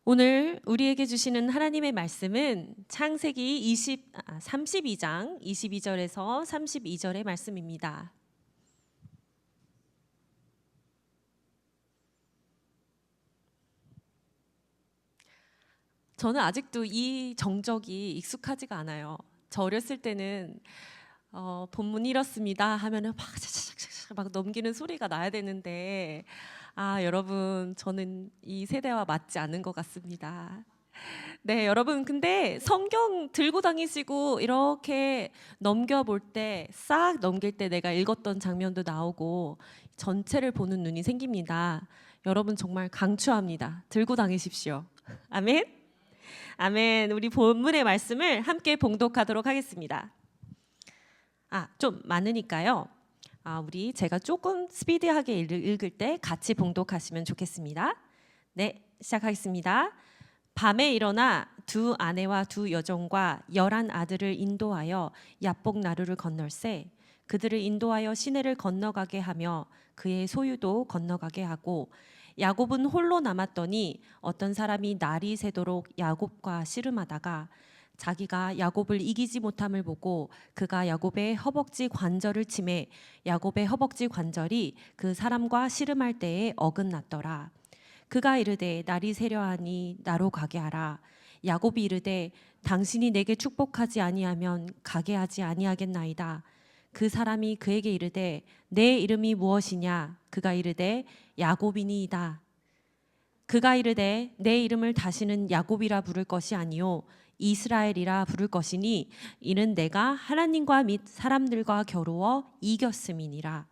오늘 우리에게 주시는 하나님의 말씀은 창세기 32장 22절에서 32절의 말씀입니다. 저는 아직도 이 정적이 익숙하지가 않아요. 저 어렸을 때는 본문 이렇습니다 하면은 막 넘기는 소리가 나야 되는데 여러분 저는 이 세대와 맞지 않은 것 같습니다. 네, 여러분 근데 성경 들고 다니시고 이렇게 넘겨볼 때 싹 넘길 때 내가 읽었던 장면도 나오고 전체를 보는 눈이 생깁니다. 여러분 정말 강추합니다. 들고 다니십시오. 아멘. 아멘. 우리 본문의 말씀을 함께 봉독하도록 하겠습니다. 좀 많으니까요. 우리 제가 조금 스피디하게 읽을 때 같이 봉독하시면 좋겠습니다. 네, 시작하겠습니다. 밤에 일어나 두 아내와 두 여종과 11 아들을 인도하여 야복 나루를 건널세 그들을 인도하여 시내를 건너가게 하며 그의 소유도 건너가게 하고 야곱은 홀로 남았더니 어떤 사람이 날이 새도록 야곱과 씨름하다가 자기가 야곱을 이기지 못함을 보고 그가 야곱의 허벅지 관절을 치매 야곱의 허벅지 관절이 그 사람과 씨름할 때에 어긋났더라. 그가 이르되 날이 새려하니 나로 가게 하라. 야곱이 이르되 당신이 내게 축복하지 아니하면 가게 하지 아니하겠나이다. 그 사람이 그에게 이르되 내 이름이 무엇이냐? 그가 이르되 야곱이니이다. 그가 이르되 내 이름을 다시는 야곱이라 부를 것이 아니요 이스라엘이라 부를 것이니 이는 내가 하나님과 및 사람들과 겨루어 이겼음이니라.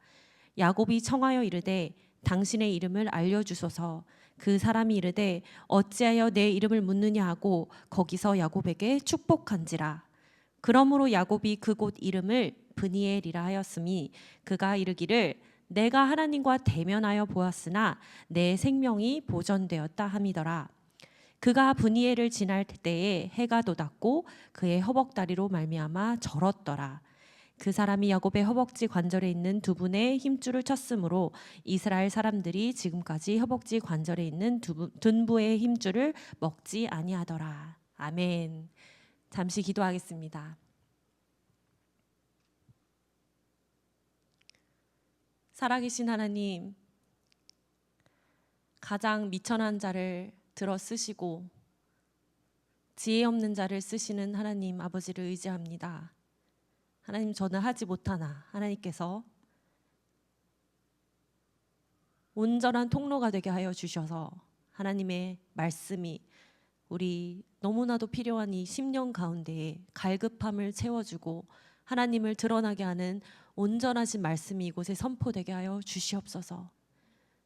야곱이 청하여 이르되 당신의 이름을 알려주소서. 그 사람이 이르되 어찌하여 내 이름을 묻느냐 하고 거기서 야곱에게 축복한지라. 그러므로 야곱이 그곳 이름을 브니엘이라 하였으니 그가 이르기를 내가 하나님과 대면하여 보았으나 내 생명이 보전되었다 함이더라. 그가 브니엘을 지날 때에 해가 돋았고 그의 허벅다리로 말미암아 절었더라. 그 사람이 야곱의 허벅지 관절에 있는 두 분의 힘줄을 쳤으므로 이스라엘 사람들이 지금까지 허벅지 관절에 있는 둔부의 힘줄을 먹지 아니하더라. 아멘. 잠시 기도하겠습니다. 살아계신 하나님, 가장 미천한 자를 들어 쓰시고 지혜 없는 자를 쓰시는 하나님 아버지를 의지합니다. 하나님, 저는 하지 못하나 하나님께서 온전한 통로가 되게 하여 주셔서 하나님의 말씀이 우리 너무나도 필요한 이 10년 가운데에 갈급함을 채워주고 하나님을 드러나게 하는 온전하신 말씀이 이곳에 선포되게 하여 주시옵소서.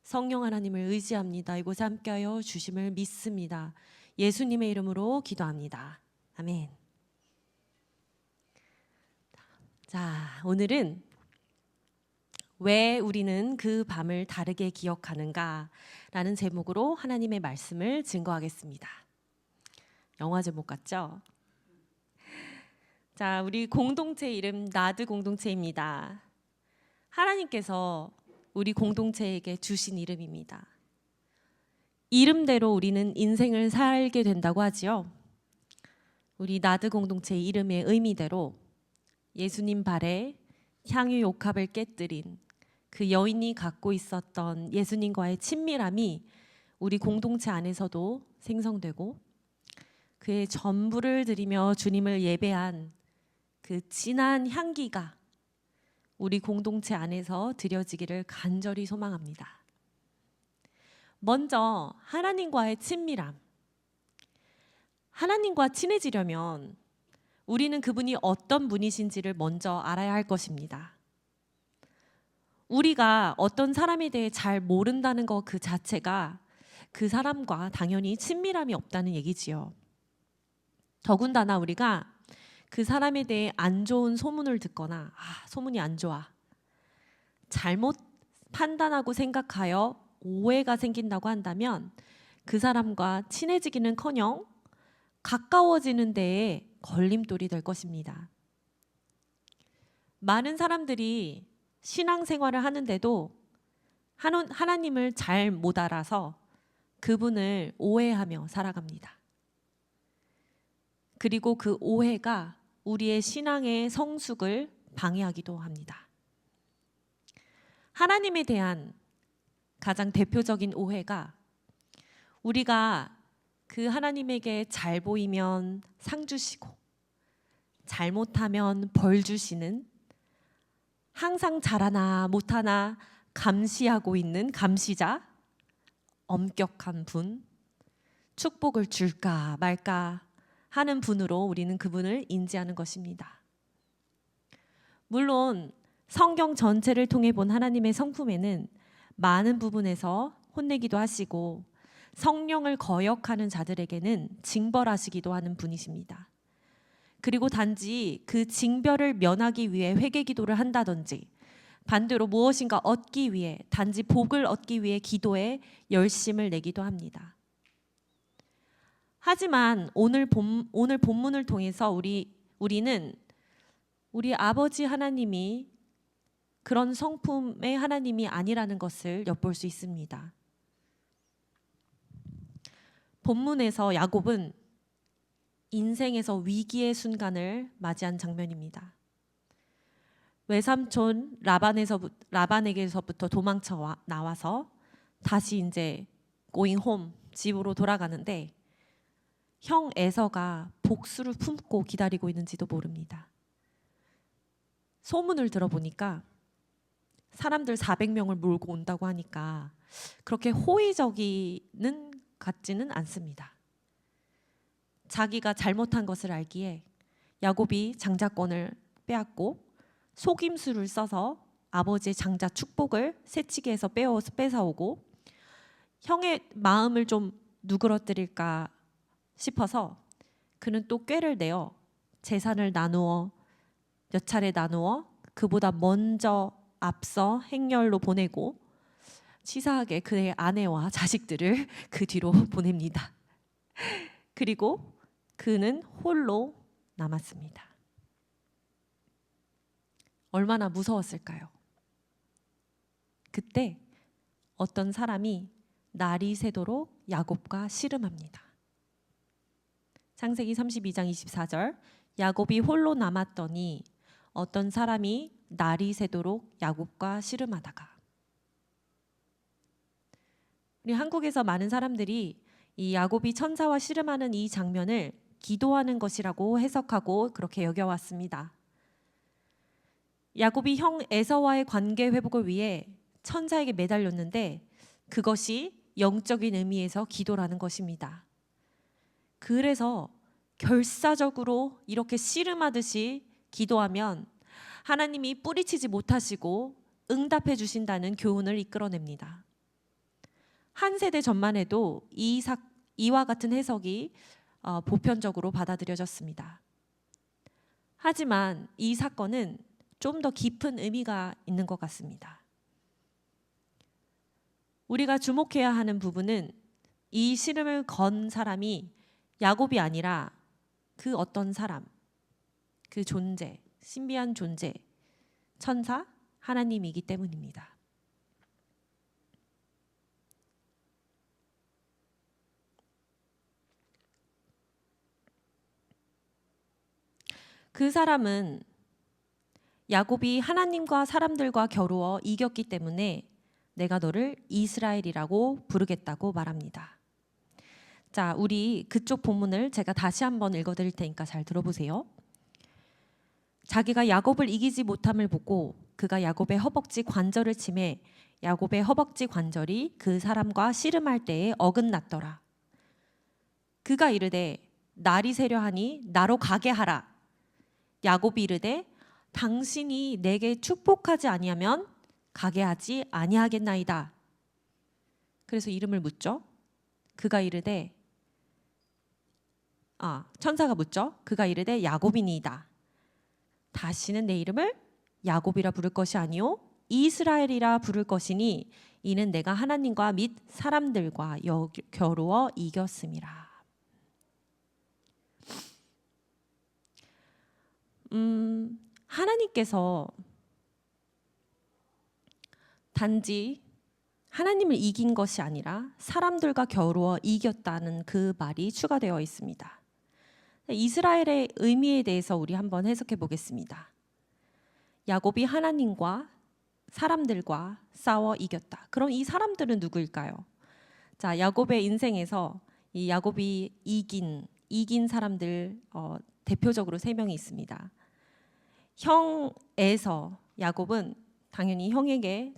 성령 하나님을 의지합니다. 이곳에 함께하여 주심을 믿습니다. 예수님의 이름으로 기도합니다. 아멘. 자, 오늘은 왜 우리는 그 밤을 다르게 기억하는가 라는 제목으로 하나님의 말씀을 증거하겠습니다. 영화 제목 같죠? 자, 우리 공동체 이름 나드 공동체입니다. 하나님께서 우리 공동체에게 주신 이름입니다. 이름대로 우리는 인생을 살게 된다고 하지요. 우리 나드 공동체의 이름의 의미대로 예수님 발에 향유 옥합을 깨뜨린 그 여인이 갖고 있었던 예수님과의 친밀함이 우리 공동체 안에서도 생성되고 그의 전부를 드리며 주님을 예배한 그 진한 향기가 우리 공동체 안에서 드려지기를 간절히 소망합니다. 먼저 하나님과의 친밀함. 하나님과 친해지려면 우리는 그분이 어떤 분이신지를 먼저 알아야 할 것입니다. 우리가 어떤 사람에 대해 잘 모른다는 것 그 자체가 그 사람과 당연히 친밀함이 없다는 얘기지요. 더군다나 우리가 그 사람에 대해 안 좋은 소문을 듣거나 소문이 안 좋아, 잘못 판단하고 생각하여 오해가 생긴다고 한다면 그 사람과 친해지기는커녕 가까워지는 데에 걸림돌이 될 것입니다. 많은 사람들이 신앙생활을 하는데도 하나님을 잘 못 알아서 그분을 오해하며 살아갑니다. 그리고 그 오해가 우리의 신앙의 성숙을 방해하기도 합니다. 하나님에 대한 가장 대표적인 오해가 우리가 그 하나님에게 잘 보이면 상 주시고 잘못하면 벌 주시는, 항상 잘하나 못하나 감시하고 있는 감시자, 엄격한 분, 축복을 줄까 말까 하는 분으로 우리는 그분을 인지하는 것입니다. 물론 성경 전체를 통해 본 하나님의 성품에는 많은 부분에서 혼내기도 하시고 성령을 거역하는 자들에게는 징벌하시기도 하는 분이십니다. 그리고 단지 그 징벌을 면하기 위해 회개 기도를 한다든지 반대로 무엇인가 얻기 위해, 단지 복을 얻기 위해 기도에 열심을 내기도 합니다. 하지만 오늘 본문을 통해서 우리는 우리 아버지 하나님이 그런 성품의 하나님이 아니라는 것을 엿볼 수 있습니다. 본문에서 야곱은 인생에서 위기의 순간을 맞이한 장면입니다. 외삼촌 라반에게서부터 도망쳐 나와서 다시 이제 going home, 집으로 돌아가는데 형 에서가 복수를 품고 기다리고 있는지도 모릅니다. 소문을 들어보니까 사람들 400명을 몰고 온다고 하니까 그렇게 호의적이는 같지는 않습니다. 자기가 잘못한 것을 알기에 야곱이 장자권을 빼앗고 속임수를 써서 아버지의 장자 축복을 새치기에서 뺏어오고 형의 마음을 좀 누그러뜨릴까 싶어서 그는 또 꾀를 내어 재산을 몇 차례 나누어 그보다 먼저 앞서 행렬로 보내고 치사하게 그의 아내와 자식들을 그 뒤로 보냅니다. 그리고 그는 홀로 남았습니다. 얼마나 무서웠을까요? 그때 어떤 사람이 날이 새도록 야곱과 씨름합니다. 창세기 32장 24절, 야곱이 홀로 남았더니 어떤 사람이 날이 새도록 야곱과 씨름하다가. 우리 한국에서 많은 사람들이 이 야곱이 천사와 씨름하는 이 장면을 기도하는 것이라고 해석하고 그렇게 여겨왔습니다. 야곱이 형 에서와의 관계 회복을 위해 천사에게 매달렸는데 그것이 영적인 의미에서 기도라는 것입니다. 그래서 결사적으로 이렇게 씨름하듯이 기도하면 하나님이 뿌리치지 못하시고 응답해 주신다는 교훈을 이끌어냅니다. 한 세대 전만 해도 이와 같은 해석이 보편적으로 받아들여졌습니다. 하지만 이 사건은 좀 더 깊은 의미가 있는 것 같습니다. 우리가 주목해야 하는 부분은 이 씨름을 건 사람이 야곱이 아니라 그 어떤 사람, 그 존재, 신비한 존재, 천사, 하나님이기 때문입니다. 그 사람은 야곱이 하나님과 사람들과 겨루어 이겼기 때문에 내가 너를 이스라엘이라고 부르겠다고 말합니다. 자, 우리 그쪽 본문을 제가 다시 한번 읽어드릴 테니까 잘 들어보세요. 자기가 야곱을 이기지 못함을 보고 그가 야곱의 허벅지 관절을 치매 야곱의 허벅지 관절이 그 사람과 씨름할 때에 어긋났더라. 그가 이르되 날이 새려 하니 나로 가게 하라. 야곱이 이르되 당신이 내게 축복하지 아니하면 가게 하지 아니하겠나이다. 그래서 이름을 묻죠. 그가 이르되 천사가 묻죠. 그가 이르되 야곱이니이다. 다시는 내 이름을 야곱이라 부를 것이 아니요 이스라엘이라 부를 것이니 이는 내가 하나님과 및 사람들과 겨루어 이겼음이라. 하나님께서 단지 하나님을 이긴 것이 아니라 사람들과 겨루어 이겼다는 그 말이 추가되어 있습니다. 이스라엘의 의미에 대해서 우리 한번 해석해 보겠습니다. 야곱이 하나님과 사람들과 싸워 이겼다. 그럼 이 사람들은 누구일까요? 자, 야곱의 인생에서 이 야곱이 이긴 사람들 대표적으로 3명이 있습니다. 형 에서, 야곱은 당연히 형에게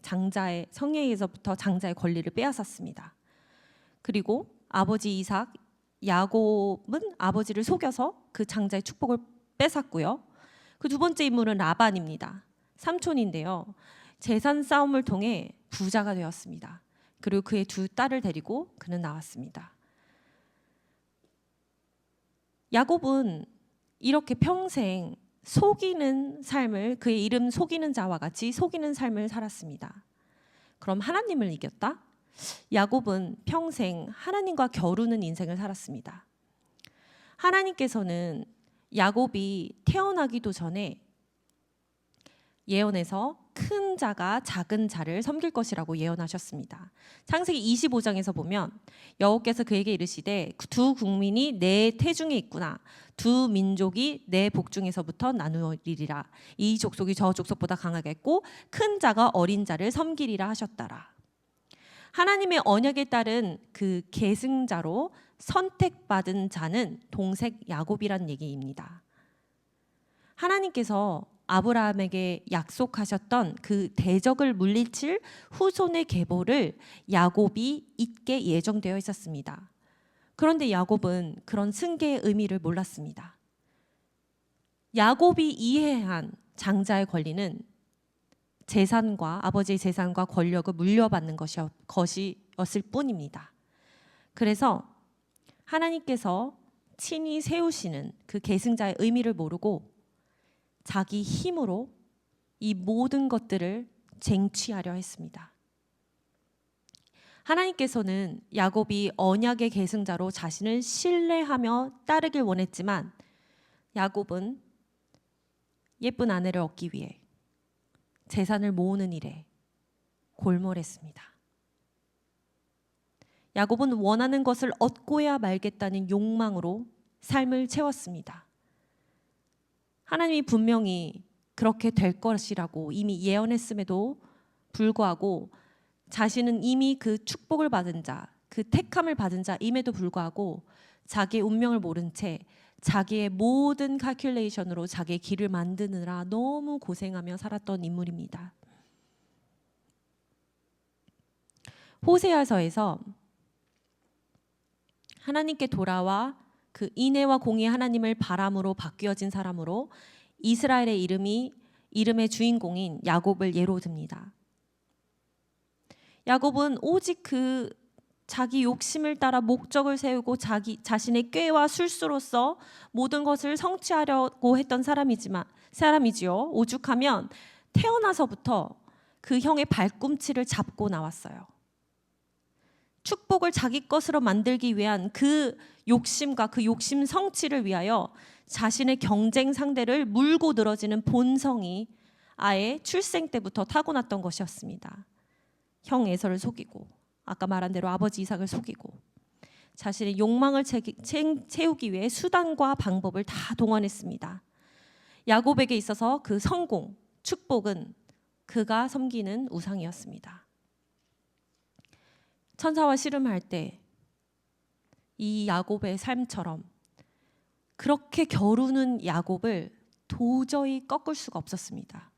성에게서부터 장자의 권리를 빼앗았습니다. 그리고 아버지 이삭, 야곱은 아버지를 속여서 그 장자의 축복을 뺏었고요. 그 두 번째 인물은 라반입니다. 삼촌인데요. 재산 싸움을 통해 부자가 되었습니다. 그리고 그의 2 딸을 데리고 그는 나왔습니다. 야곱은 이렇게 평생 속이는 삶을, 그의 이름 속이는 자와 같이 속이는 삶을 살았습니다. 그럼 하나님을 이겼다? 야곱은 평생 하나님과 겨루는 인생을 살았습니다. 하나님께서는 야곱이 태어나기도 전에 예언에서 큰 자가 작은 자를 섬길 것이라고 예언하셨습니다. 창세기 25장에서 보면 여호와께서 그에게 이르시되 2 국민이 내 태중에 있구나. 2 민족이 내 복중에서부터 나누리라. 이 족속이 저 족속보다 강하겠고 큰 자가 어린 자를 섬기리라 하셨더라. 하나님의 언약에 따른 그 계승자로 선택받은 자는 동색 야곱이란 얘기입니다. 하나님께서 아브라함에게 약속하셨던 그 대적을 물리칠 후손의 계보를 야곱이 잇게 예정되어 있었습니다. 그런데 야곱은 그런 승계의 의미를 몰랐습니다. 야곱이 이해한 장자의 권리는 아버지의 재산과 권력을 물려받는 것이었을 뿐입니다. 그래서 하나님께서 친히 세우시는 그 계승자의 의미를 모르고 자기 힘으로 이 모든 것들을 쟁취하려 했습니다. 하나님께서는 야곱이 언약의 계승자로 자신을 신뢰하며 따르길 원했지만 야곱은 예쁜 아내를 얻기 위해 재산을 모으는 일에 골몰했습니다. 야곱은 원하는 것을 얻고야 말겠다는 욕망으로 삶을 채웠습니다. 하나님이 분명히 그렇게 될 것이라고 이미 예언했음에도 불구하고 자신은 이미 그 축복을 받은 자, 그 택함을 받은 자임에도 불구하고 자기의 운명을 모른 채 자기의 모든 칼큘레이션으로 자기의 길을 만드느라 너무 고생하며 살았던 인물입니다. 호세아서에서 하나님께 돌아와 그 인애와 공의 하나님을 바람으로 바뀌어진 사람으로 이스라엘의 이름의 주인공인 야곱을 예로 듭니다. 야곱은 오직 그 자기 욕심을 따라 목적을 세우고 자신의 꾀와 술수로서 모든 것을 성취하려고 했던 사람이지요. 오죽하면 태어나서부터 그 형의 발꿈치를 잡고 나왔어요. 축복을 자기 것으로 만들기 위한 그 욕심과 그 욕심 성취를 위하여 자신의 경쟁 상대를 물고 늘어지는 본성이 아예 출생 때부터 타고났던 것이었습니다. 형 에서를 속이고 아까 말한 대로 아버지 이삭을 속이고 자신의 욕망을 채우기 위해 수단과 방법을 다 동원했습니다. 야곱에게 있어서 그 성공, 축복은 그가 섬기는 우상이었습니다. 천사와 씨름할 때 이 야곱의 삶처럼 그렇게 겨루는 야곱을 도저히 꺾을 수가 없었습니다.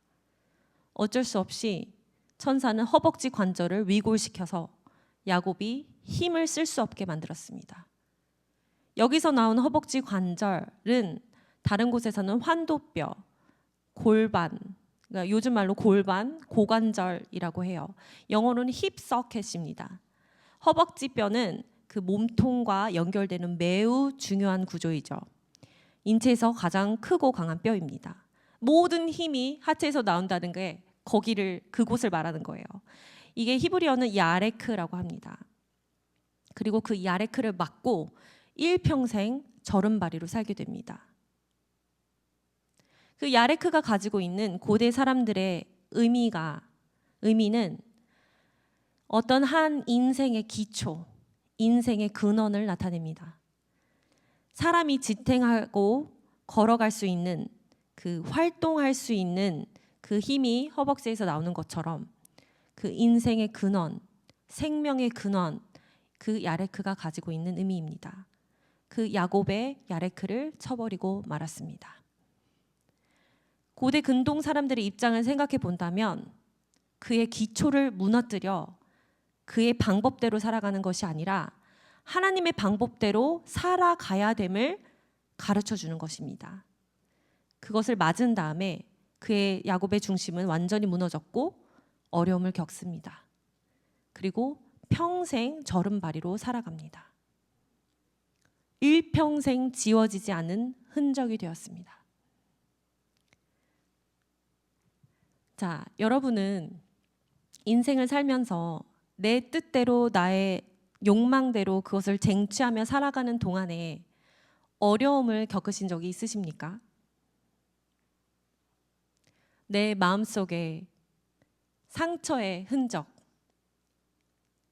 어쩔 수 없이 천사는 허벅지 관절을 위골시켜서 야곱이 힘을 쓸 수 없게 만들었습니다. 여기서 나온 허벅지 관절은 다른 곳에서는 환도뼈, 골반, 그러니까 요즘 말로 골반, 고관절이라고 해요. 영어로는 힙 서켓입니다. 허벅지 뼈는 그 몸통과 연결되는 매우 중요한 구조이죠. 인체에서 가장 크고 강한 뼈입니다. 모든 힘이 하체에서 나온다는 게 그곳을 말하는 거예요. 이게 히브리어는 야레크라고 합니다. 그리고 그 야레크를 맞고 일평생 저른바리로 살게 됩니다. 그 야레크가 가지고 있는 고대 사람들의 의미는 어떤 한 인생의 기초, 인생의 근원을 나타냅니다. 사람이 지탱하고 걸어갈 수 있는, 그 활동할 수 있는 그 힘이 허벅지에서 나오는 것처럼 그 인생의 근원, 생명의 근원, 그 야레크가 가지고 있는 의미입니다. 그 야곱의 야레크를 쳐버리고 말았습니다. 고대 근동 사람들의 입장을 생각해 본다면 그의 기초를 무너뜨려 그의 방법대로 살아가는 것이 아니라 하나님의 방법대로 살아가야 됨을 가르쳐 주는 것입니다. 그것을 맞은 다음에 그의 야곱의 중심은 완전히 무너졌고 어려움을 겪습니다. 그리고 평생 저른바리로 살아갑니다. 일평생 지워지지 않은 흔적이 되었습니다. 자, 여러분은 인생을 살면서 내 뜻대로 나의 욕망대로 그것을 쟁취하며 살아가는 동안에 어려움을 겪으신 적이 있으십니까? 내 마음속에 상처의 흔적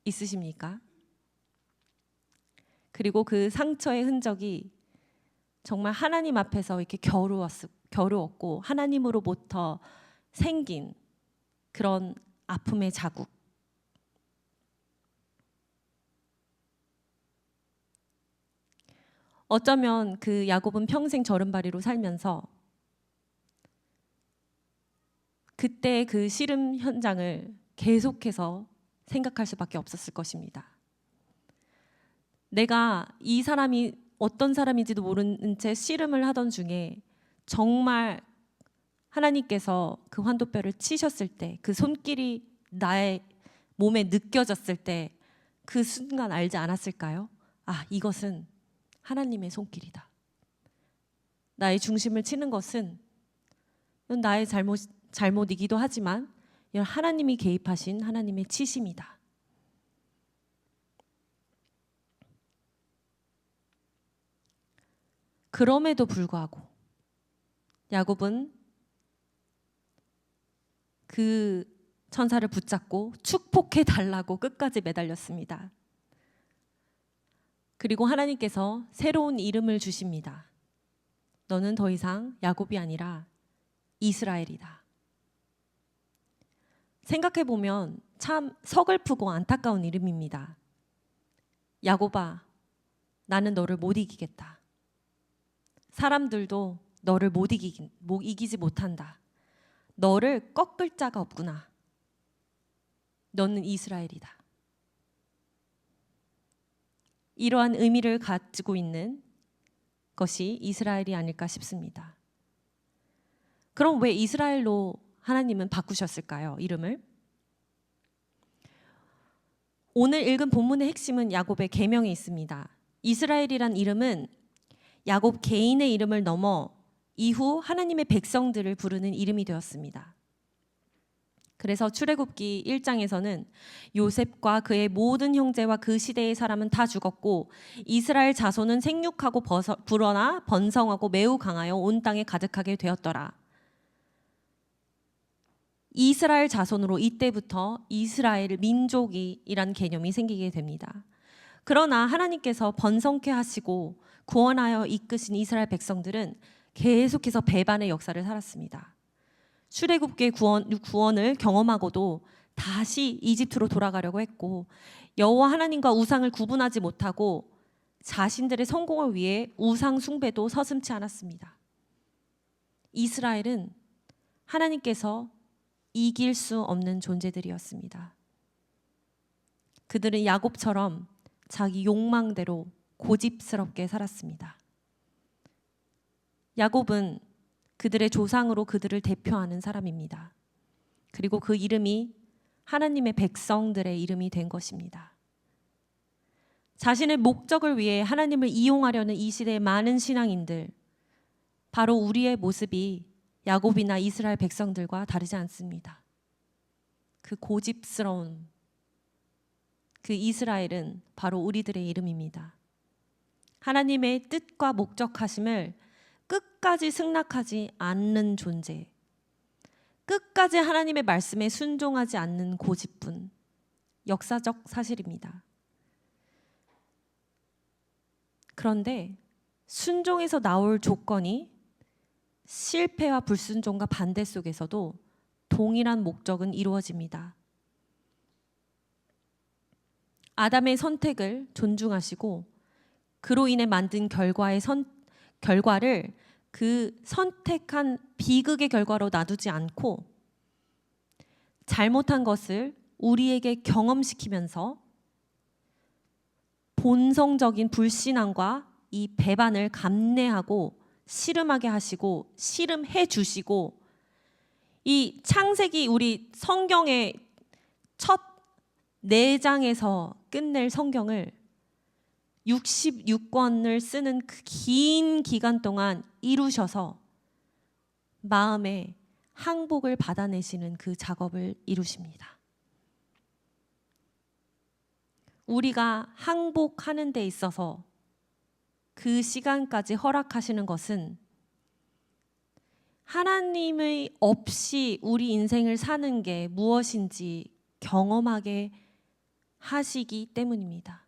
있으십니까? 그리고 그 상처의 흔적이 정말 하나님 앞에서 이렇게 겨루었고 하나님으로부터 생긴 그런 아픔의 자국. 어쩌면 그 야곱은 평생 저른바리로 살면서 그때 그 씨름 현장을 계속해서 생각할 수밖에 없었을 것입니다. 내가 이 사람이 어떤 사람인지도 모르는 채 씨름을 하던 중에 정말 하나님께서 그 환도뼈를 치셨을 때, 그 손길이 나의 몸에 느껴졌을 때 그 순간 알지 않았을까요? 아, 이것은 하나님의 손길이다. 나의 중심을 치는 것은 나의 잘못이기도 하지만 하나님이 개입하신 하나님의 치심이다. 그럼에도 불구하고 야곱은 그 천사를 붙잡고 축복해 달라고 끝까지 매달렸습니다. 그리고 하나님께서 새로운 이름을 주십니다. 너는 더 이상 야곱이 아니라 이스라엘이다. 생각해 보면 참 서글프고 안타까운 이름입니다. 야곱아, 나는 너를 못 이기겠다. 사람들도 너를 이기지 못한다. 너를 꺾을 자가 없구나. 너는 이스라엘이다. 이러한 의미를 가지고 있는 것이 이스라엘이 아닐까 싶습니다. 그럼 왜 이스라엘로 하나님은 바꾸셨을까요? 이름을? 오늘 읽은 본문의 핵심은 야곱의 계명에 있습니다. 이스라엘이란 이름은 야곱 개인의 이름을 넘어 이후 하나님의 백성들을 부르는 이름이 되었습니다. 그래서 출애굽기 1장에서는 요셉과 그의 모든 형제와 그 시대의 사람은 다 죽었고 이스라엘 자손은 생육하고 불어나 번성하고 매우 강하여 온 땅에 가득하게 되었더라. 이스라엘 자손으로 이때부터 이스라엘 민족이란 개념이 생기게 됩니다. 그러나 하나님께서 번성케 하시고 구원하여 이끄신 이스라엘 백성들은 계속해서 배반의 역사를 살았습니다. 출애굽기의 구원을 경험하고도 다시 이집트로 돌아가려고 했고 여호와 하나님과 우상을 구분하지 못하고 자신들의 성공을 위해 우상 숭배도 서슴지 않았습니다. 이스라엘은 하나님께서 이길 수 없는 존재들이었습니다. 그들은 야곱처럼 자기 욕망대로 고집스럽게 살았습니다. 야곱은 그들의 조상으로 그들을 대표하는 사람입니다. 그리고 그 이름이 하나님의 백성들의 이름이 된 것입니다. 자신의 목적을 위해 하나님을 이용하려는 이 시대의 많은 신앙인들, 바로 우리의 모습이 야곱이나 이스라엘 백성들과 다르지 않습니다. 그 고집스러운 그 이스라엘은 바로 우리들의 이름입니다. 하나님의 뜻과 목적하심을 끝까지 승낙하지 않는 존재, 끝까지 하나님의 말씀에 순종하지 않는 고집분, 역사적 사실입니다. 그런데 순종에서 나올 조건이 실패와 불순종과 반대 속에서도 동일한 목적은 이루어집니다. 아담의 선택을 존중하시고 그로 인해 만든 결과를 그 선택한 비극의 결과로 놔두지 않고 잘못한 것을 우리에게 경험시키면서 본성적인 불신앙과 이 배반을 감내하고 씨름하게 하시고 씨름해 주시고, 이 창세기 우리 성경의 첫 4장에서 끝낼 성경을 66권을 쓰는 그 긴 기간 동안 이루셔서 마음에 항복을 받아내시는 그 작업을 이루십니다. 우리가 항복하는 데 있어서 그 시간까지 허락하시는 것은 하나님의 없이 우리 인생을 사는 게 무엇인지 경험하게 하시기 때문입니다.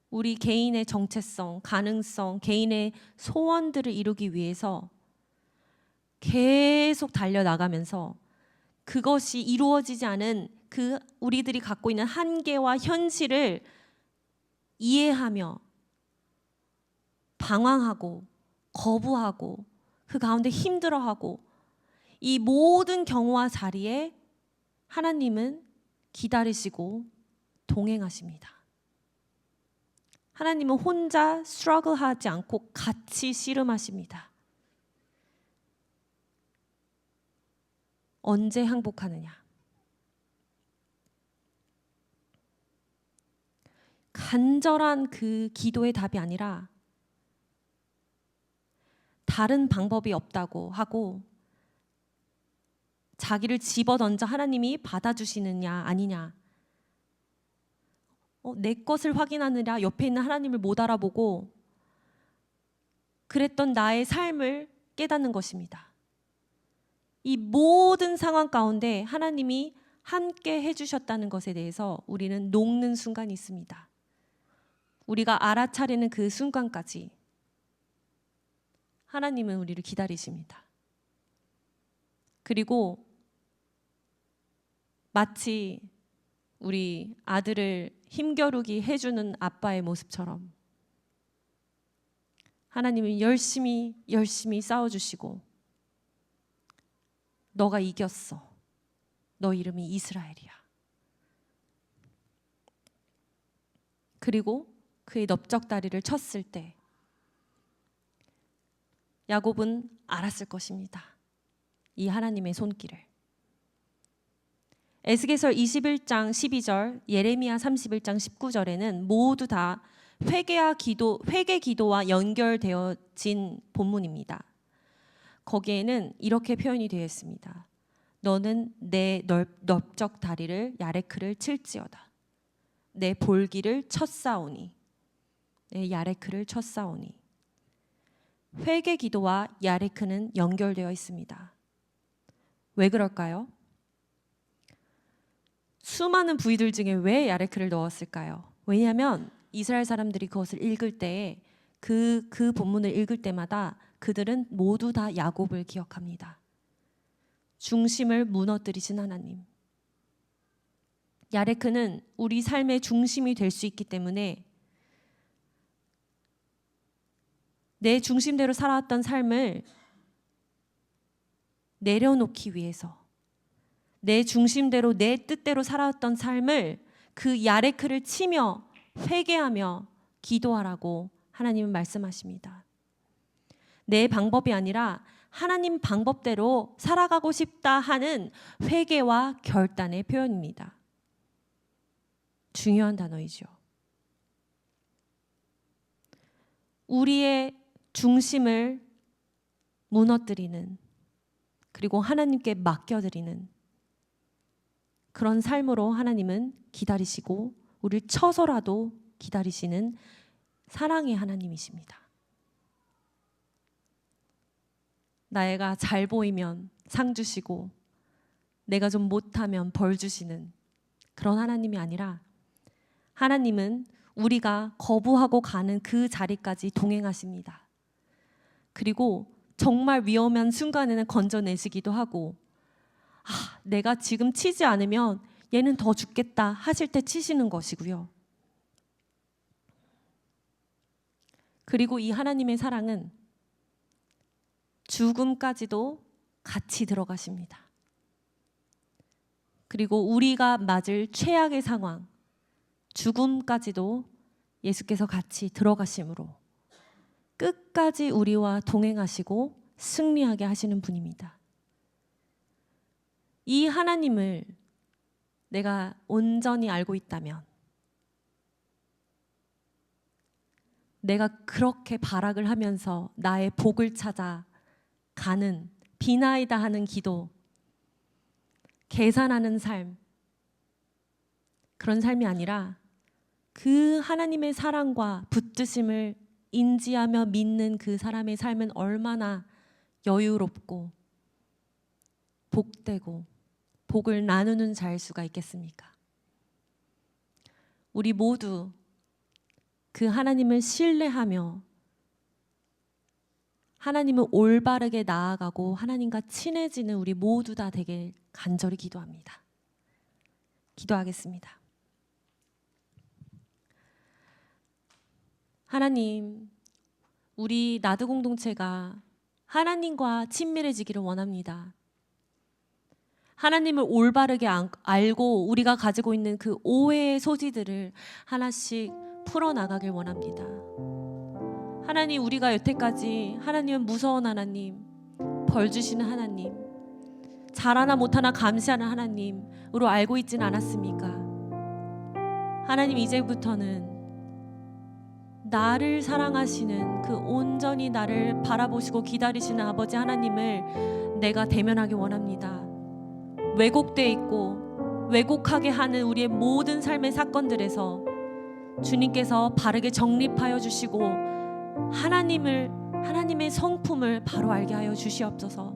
우리 개인의 정체성, 가능성, 개인의 소원들을 이루기 위해서 계속 달려나가면서 그것이 이루어지지 않은 그 우리들이 갖고 있는 한계와 현실을 이해하며 방황하고 거부하고 그 가운데 힘들어하고, 이 모든 경우와 자리에 하나님은 기다리시고 동행하십니다. 하나님은 혼자 스트러글하지 않고 같이 씨름하십니다. 언제 항복하느냐? 간절한 그 기도의 답이 아니라 다른 방법이 없다고 하고 자기를 집어던져 하나님이 받아주시느냐 아니냐, 내 것을 확인하느라 옆에 있는 하나님을 못 알아보고 그랬던 나의 삶을 깨닫는 것입니다. 이 모든 상황 가운데 하나님이 함께 해주셨다는 것에 대해서 우리는 녹는 순간이 있습니다. 우리가 알아차리는 그 순간까지 하나님은 우리를 기다리십니다. 그리고 마치 우리 아들을 힘겨루기 해주는 아빠의 모습처럼 하나님은 열심히 싸워주시고, 너가 이겼어. 너 이름이 이스라엘이야. 그리고 그의 넓적다리를 쳤을 때 야곱은 알았을 것입니다. 이 하나님의 손길을. 에스겔서 21장 12절, 예레미야 31장 19절에는 모두 다 회개 기도와 연결되어진 본문입니다. 거기에는 이렇게 표현이 되어 있습니다. 너는 내 넓적 다리를 야레크를 칠지어다. 내 볼기를 쳤사오니. 내 야레크를 쳤사오니. 회개 기도와 야레크는 연결되어 있습니다. 왜 그럴까요? 수많은 부위들 중에 왜 야레크를 넣었을까요? 왜냐하면 이스라엘 사람들이 그것을 읽을 때에 그 본문을 읽을 때마다 그들은 모두 다 야곱을 기억합니다. 중심을 무너뜨리신 하나님. 야레크는 우리 삶의 중심이 될 수 있기 때문에 내 중심대로 살아왔던 삶을 내려놓기 위해서, 내 중심대로 내 뜻대로 살아왔던 삶을 그 야레크를 치며 회개하며 기도하라고 하나님은 말씀하십니다. 내 방법이 아니라 하나님 방법대로 살아가고 싶다 하는 회개와 결단의 표현입니다. 중요한 단어이죠. 우리의 중심을 무너뜨리는, 그리고 하나님께 맡겨드리는 그런 삶으로 하나님은 기다리시고 우리를 쳐서라도 기다리시는 사랑의 하나님이십니다. 나애가 잘 보이면 상 주시고 내가 좀 못하면 벌 주시는 그런 하나님이 아니라 하나님은 우리가 거부하고 가는 그 자리까지 동행하십니다. 그리고 정말 위험한 순간에는 건져내시기도 하고, 내가 지금 치지 않으면 얘는 더 죽겠다 하실 때 치시는 것이고요. 그리고 이 하나님의 사랑은 죽음까지도 같이 들어가십니다. 그리고 우리가 맞을 최악의 상황, 죽음까지도 예수께서 같이 들어가심으로 끝까지 우리와 동행하시고 승리하게 하시는 분입니다. 이 하나님을 내가 온전히 알고 있다면, 내가 그렇게 발악을 하면서 나의 복을 찾아 가는, 비나이다 하는 기도, 계산하는 삶, 그런 삶이 아니라 그 하나님의 사랑과 붙드심을 인지하며 믿는 그 사람의 삶은 얼마나 여유롭고 복되고 복을 나누는 자일 수가 있겠습니까? 우리 모두 그 하나님을 신뢰하며 하나님을 올바르게 나아가고 하나님과 친해지는 우리 모두 다 되길 간절히 기도합니다. 기도하겠습니다. 하나님, 우리 나드 공동체가 하나님과 친밀해지기를 원합니다. 하나님을 올바르게 알고 우리가 가지고 있는 그 오해의 소지들을 하나씩 풀어나가길 원합니다. 하나님, 우리가 여태까지 하나님은 무서운 하나님, 벌 주시는 하나님, 잘하나 못하나 감시하는 하나님으로 알고 있지는 않았습니까? 하나님, 이제부터는 나를 사랑하시는 그 온전히 나를 바라보시고 기다리시는 아버지 하나님을 내가 대면하기 원합니다. 왜곡되어 있고 왜곡하게 하는 우리의 모든 삶의 사건들에서 주님께서 바르게 정립하여 주시고 하나님의 성품을 바로 알게 하여 주시옵소서.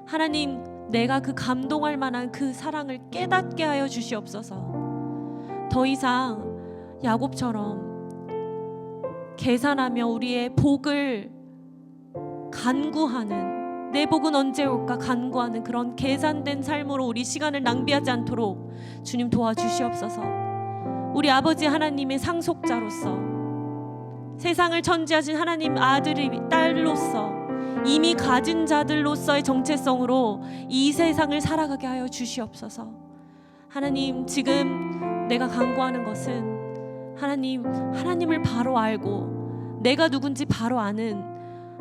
하나님, 내가 그 감동할 만한 그 사랑을 깨닫게 하여 주시옵소서. 더 이상 야곱처럼 계산하며 우리의 복을 간구하는, 내 복은 언제 올까 간구하는 그런 계산된 삶으로 우리 시간을 낭비하지 않도록 주님 도와주시옵소서. 우리 아버지 하나님의 상속자로서, 세상을 천지하신 하나님 아들이 딸로서, 이미 가진 자들로서의 정체성으로 이 세상을 살아가게 하여 주시옵소서. 하나님, 지금 내가 간구하는 것은 하나님을 바로 알고 내가 누군지 바로 아는,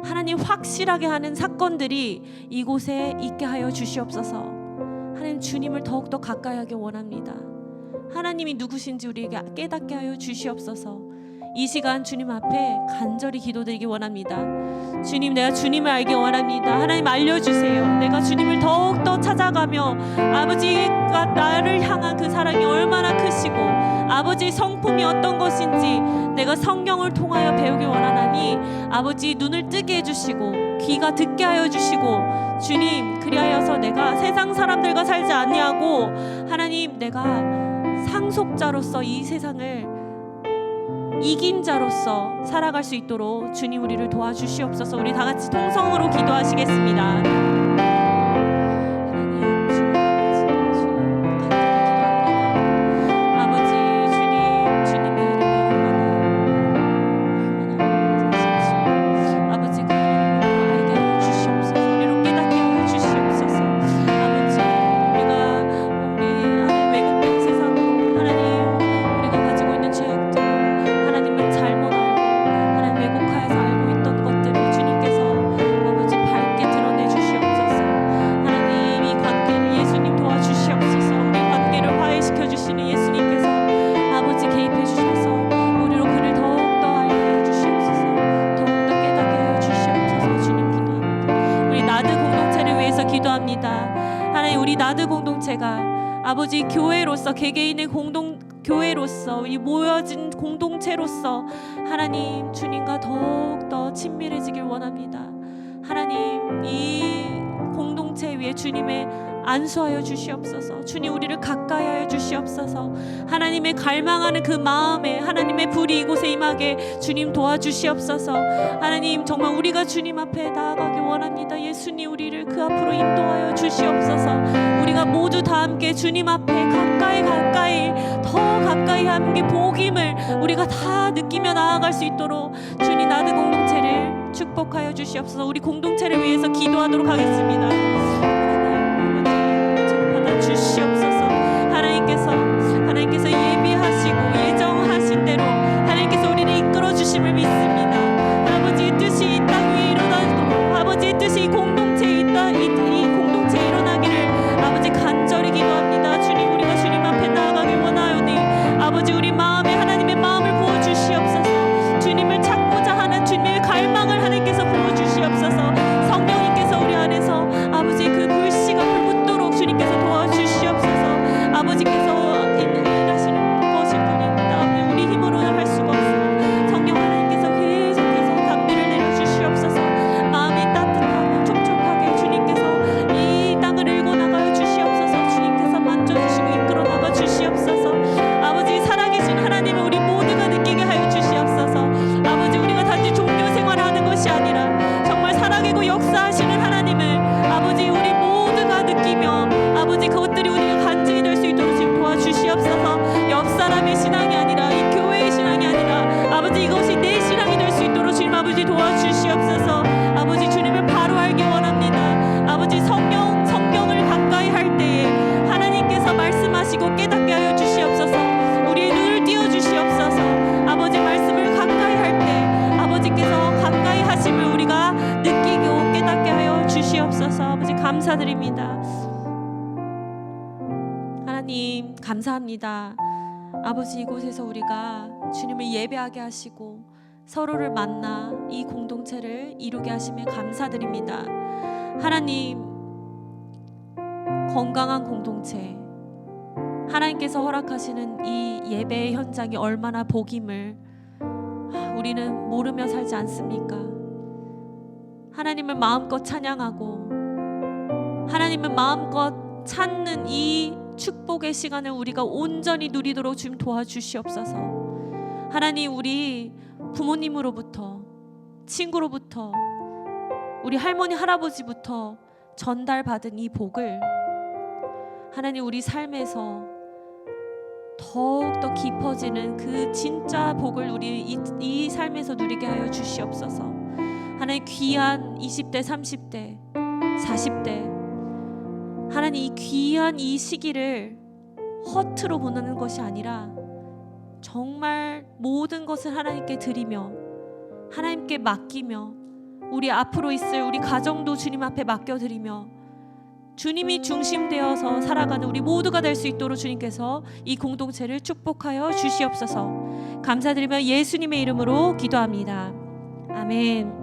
하나님 확실하게 하는 사건들이 이곳에 있게 하여 주시옵소서. 하나님, 주님을 더욱더 가까이 하기 원합니다. 하나님이 누구신지 우리에게 깨닫게 하여 주시옵소서. 이 시간 주님 앞에 간절히 기도드리기 원합니다. 주님, 내가 주님을 알기 원합니다. 하나님, 알려주세요. 내가 주님을 더욱더 찾아가며 아버지가 나를 향한 그 사랑이 얼마나 크시고 아버지의 성품이 어떤 것인지 내가 성경을 통하여 배우기 원하나니 아버지 눈을 뜨게 해주시고 귀가 듣게 하여 주시고, 주님, 그리하여서 내가 세상 사람들과 살지 아니하고 하나님, 내가 상속자로서 이 세상을 이긴 자로서 살아갈 수 있도록 주님 우리를 도와주시옵소서. 우리 다 같이 통성으로 기도하시겠습니다. 하나님, 우리 나드 공동체가 아버지 교회로서, 개개인의 교회로서, 이 모여진 공동체로서 하나님, 주님과 더욱더 친밀해지길 원합니다. 하나님, 이 공동체 위에 주님의 안수하여 주시옵소서. 주님, 우리를 가까이 하여 주시옵소서. 하나님의 갈망하는 그 마음에 하나님의 불이 이곳에 임하게 주님 도와주시옵소서. 하나님, 정말 우리가 주님 앞에 나아가기 원합니다. 예수님, 우리를 그 앞으로 인도하여 주시옵소서. 우리가 모두 다 함께 주님 앞에 가까이 더 가까이 함께 복임을 우리가 다 느끼며 나아갈 수 있도록 주님, 나드 공동체를 축복하여 주시옵소서. 우리 공동체를 위해서 기도하도록 하겠습니다. 주시옵소서. 하나님께서 예비하시고 예정하신 대로 하나님께서 우리를 이끌어 주심을 믿습니다. 아버지의 뜻이 이 땅 위에 일어나도록, 아버지의 뜻이 이 공동체에 일어나기를 아버지 간절히 기도합니다. 주님, 우리가 주님 앞에 나아가길 원하오니 아버지, 우리 마음에 하나님의 마음을 부어 주시옵소서. 주님을 찾고자 하는 주님의 갈망을 하나님께서 부어 주시옵소서. 성령님께서 우리 안에서 아버지 그 불씨가 불붙도록 주님께서 도와주시옵소서. 아버지께서 일하시는 것일 뿐입니다. 우리 힘으로는 할 수가 없어요. 성령 하나님께서 계속해서 감비를 내려주시옵소서. 마음이 따뜻하고 촉촉하게 주님께서 이 땅을 일궈 나가여 주시옵소서. 주님께서 만져주시고 이끌어 나가 주시옵소서. 아버지, 살아계신 하나님을 우리 모두가 느끼게 하여 주시옵소서. 아버지, 우리가 단지 종교 생활하는 것이 아니라 정말 살아계고 역사하시는 하나님을 아버지 우리 모두가 느끼며 아버지 그것들이 우리가 간증이 될 수 있도록 지금 도와주시옵소서. 옆 사람의 신앙이 아니라 이 교회의 신앙이 아니라 아버지 이것이 내 신앙이 될 수 있도록 주님 아버지 도와주시옵소서. 아버지, 주님을 바로 알기 원합니다. 아버지, 성경을 가까이 할 때에 하나님께서 말씀하시고 깨닫게 하여 주시옵소서. 우리의 눈을 띄워 주시옵소서. 아버지, 말씀을 가까이 할 때 아버지께서 가까이 하심을 우리가 느끼고 깨닫게 하여 주시옵소서. 아버지, 감사드립니다. 하나님, 감사합니다. 아버지, 이곳에서 우리가 주님을 예배하게 하시고 서로를 만나 이 공동체를 이루게 하심에 감사드립니다. 하나님, 건강한 공동체, 하나님께서 허락하시는 이 예배의 현장이 얼마나 복임을 우리는 모르며 살지 않습니까? 하나님을 마음껏 찬양하고 하나님을 마음껏 찾는 이 축복의 시간을 우리가 온전히 누리도록 주님 도와주시옵소서. 하나님, 우리 부모님으로부터, 친구로부터, 우리 할머니 할아버지부터 전달받은 이 복을 하나님 우리 삶에서 더욱더 깊어지는 그 진짜 복을 우리 이 삶에서 누리게 하여 주시옵소서. 하나님, 귀한 20대, 30대, 40대 하나님, 이 귀한 이 시기를 허투루 보내는 것이 아니라 정말 모든 것을 하나님께 드리며 하나님께 맡기며 우리 앞으로 있을 우리 가정도 주님 앞에 맡겨드리며 주님이 중심되어서 살아가는 우리 모두가 될 수 있도록 주님께서 이 공동체를 축복하여 주시옵소서. 감사드리며 예수님의 이름으로 기도합니다. 아멘.